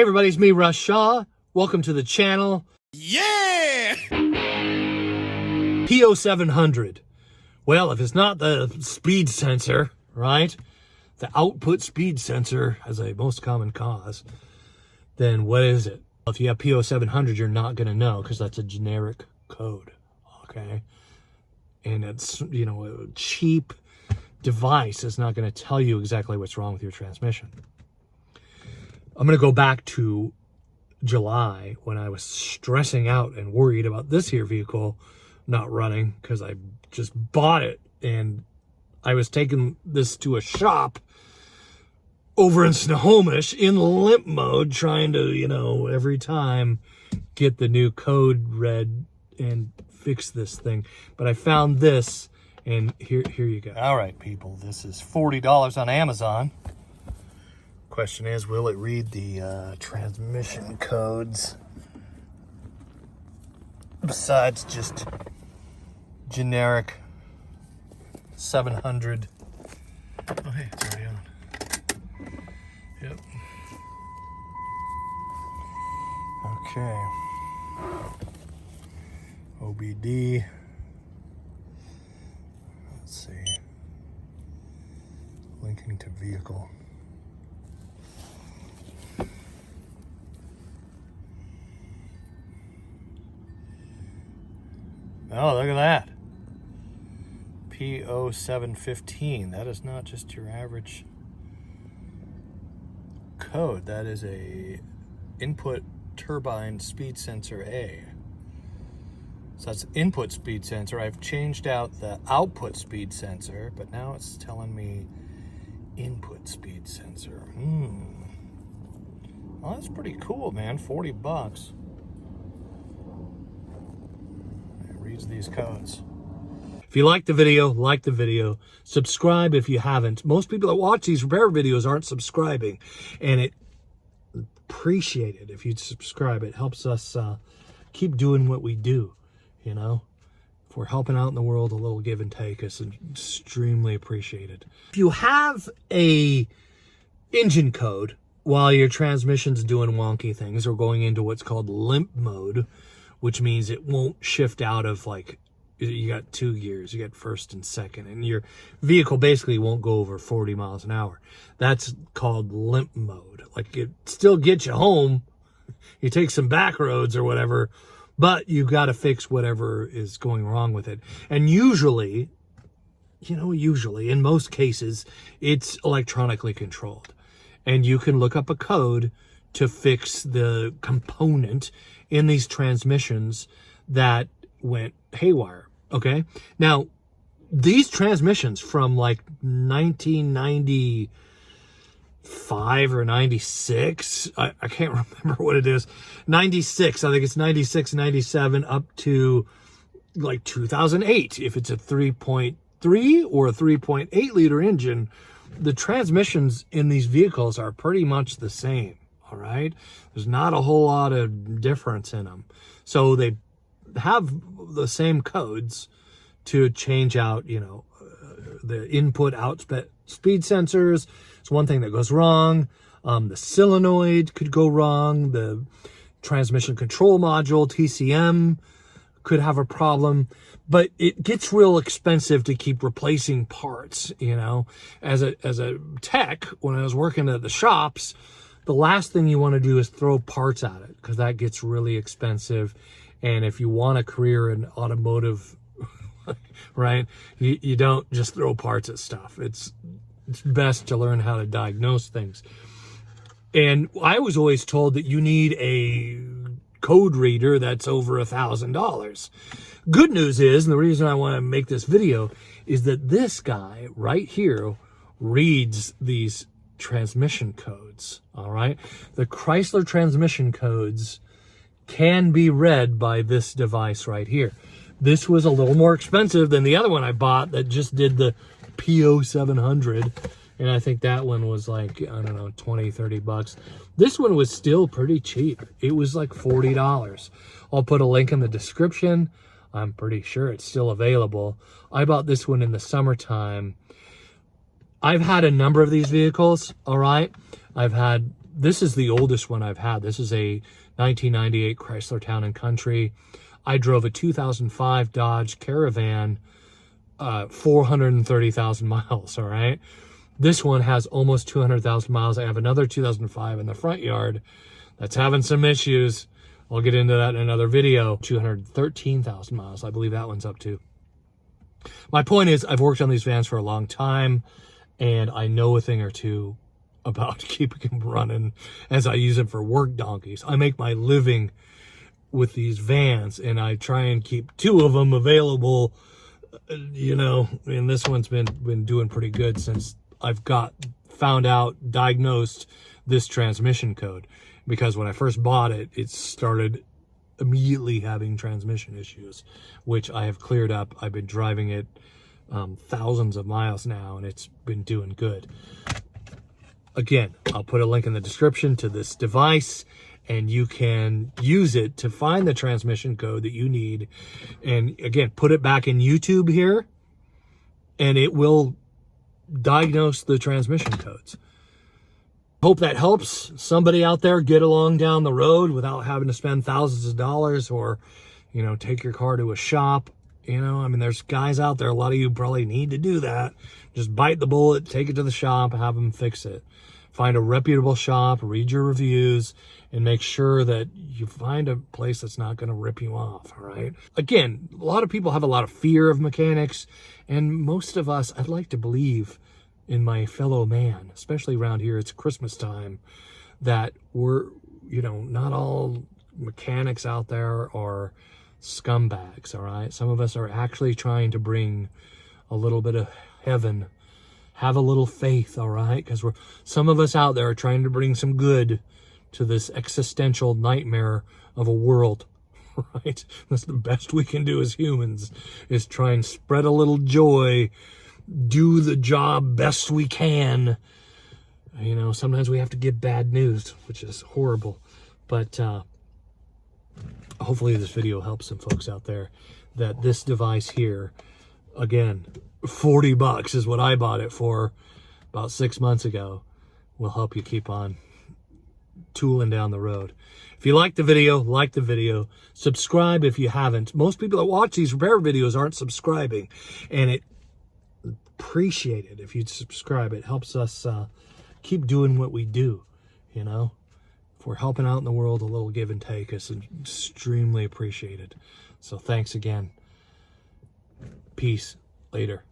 Hey everybody, it's me, Russ Shaw. Welcome to the channel. Yeah! P0700. Well, if it's not the speed sensor, right? The output speed sensor as a most common cause, then what is it? If you have P0700, you're not going to know because that's a generic code, okay? And it's, you know, a cheap device is not going to tell you exactly what's wrong with your transmission. I'm going to go back to July when I was stressing out and worried about this here vehicle not running because I just bought it, and I was taking this to a shop over in Snohomish in limp mode, trying to, you know, every time get the new code read and fix this thing. But I found this, and here you go. All right, people, this is $40 on Amazon. Question is, will it read the transmission codes besides just generic 700? Oh, hey, it's already on. Yep. Okay. OBD. Let's see. Linking to vehicle. Oh, look at that. P0700. That is not just your average code. That is a input turbine speed sensor A. So that's input speed sensor. I've changed out the output speed sensor, but now it's telling me input speed sensor. Well, that's pretty cool, man. 40 bucks. Reads these codes. If you like the video, subscribe if you haven't. Most people that watch these repair videos aren't subscribing, and it appreciate it if you subscribe. It helps us keep doing what we do, you know. If we're helping out in the world, a little give and take is extremely appreciated. If you have a engine code while your transmission's doing wonky things or going into what's called limp mode, which means it won't shift out of, like, you got two gears, you got first and second, and your vehicle basically won't go over 40 miles an hour. That's called limp mode. Like, it still gets you home, you take some back roads or whatever, but you've got to fix whatever is going wrong with it. And usually, you know, in most cases, it's electronically controlled. And you can look up a code to fix the component in these transmissions that went haywire, okay? Now, these transmissions from like 1995 or 96, I can't remember what it is, 96, I think it's 96, 97, up to like 2008. If it's a 3.3 or a 3.8 liter engine, the transmissions in these vehicles are pretty much the same. All right, there's not a whole lot of difference in them. So they have the same codes to change out, you know, the input output speed sensors. It's one thing that goes wrong. The solenoid could go wrong. The transmission control module, TCM, could have a problem. But it gets real expensive to keep replacing parts, you know. As a tech, when I was working at the shops, the last thing you want to do is throw parts at it because that gets really expensive. And if you want a career in automotive, right, you don't just throw parts at stuff. It's best to learn how to diagnose things. And I was always told that you need a code reader that's over $1,000. Good news is, and the reason I want to make this video, is that this guy right here reads these transmission codes. All right, the Chrysler transmission codes can be read by this device right here. This was a little more expensive than the other one I bought that just did the P0700, and I think that one was like, I don't know, 20, 30 bucks. This one was still pretty cheap. It was like $40. I'll put a link in the description. I'm pretty sure it's still available. I bought this one in the summertime. I've had a number of these vehicles, all right? I've had This is the oldest one I've had. This is a 1998 Chrysler Town and Country. I drove a 2005 Dodge Caravan, 430,000 miles, all right? This one has almost 200,000 miles. I have another 2005 in the front yard that's having some issues. I'll get into that in another video. 213,000 miles, I believe that one's up to. My point is, I've worked on these vans for a long time, and I know a thing or two about keeping them running as I use them for work donkeys. I make my living with these vans, and I try and keep 2 of them available, you know, and this one's been doing pretty good since I've diagnosed this transmission code, because when I first bought it, it started immediately having transmission issues, which I have cleared up. I've been driving it thousands of miles now, and it's been doing good. Again, I'll put a link in the description to this device, and you can use it to find the transmission code that you need. And again, put it back in YouTube here, and it will diagnose the transmission codes. Hope that helps somebody out there get along down the road without having to spend thousands of dollars, or, you know, take your car to a shop. You know, I mean, there's guys out there, a lot of you probably need to do that. Just bite the bullet, take it to the shop, have them fix it. Find a reputable shop, read your reviews, and make sure that you find a place that's not going to rip you off, all right? Again, a lot of people have a lot of fear of mechanics, and most of us, I'd like to believe in my fellow man, especially around here, it's Christmas time, that we're, you know, not all mechanics out there are scumbags, all right? Some of us are actually trying to bring a little bit of heaven. Have a little faith, all right? Because some of us out there are trying to bring some good to this existential nightmare of a world, right? That's the best we can do as humans, is try and spread a little joy, do the job best we can. You know, sometimes we have to give bad news, which is horrible. But hopefully this video helps some folks out there, that this device here, again, $40 is what I bought it for about 6 months ago, will help you keep on tooling down the road. If you like the video, subscribe if you haven't. Most people that watch these repair videos aren't subscribing, and it appreciate it if you'd subscribe. It helps us keep doing what we do, you know. If we're helping out in the world, a little give and take is extremely appreciated. So thanks again. Peace. Later.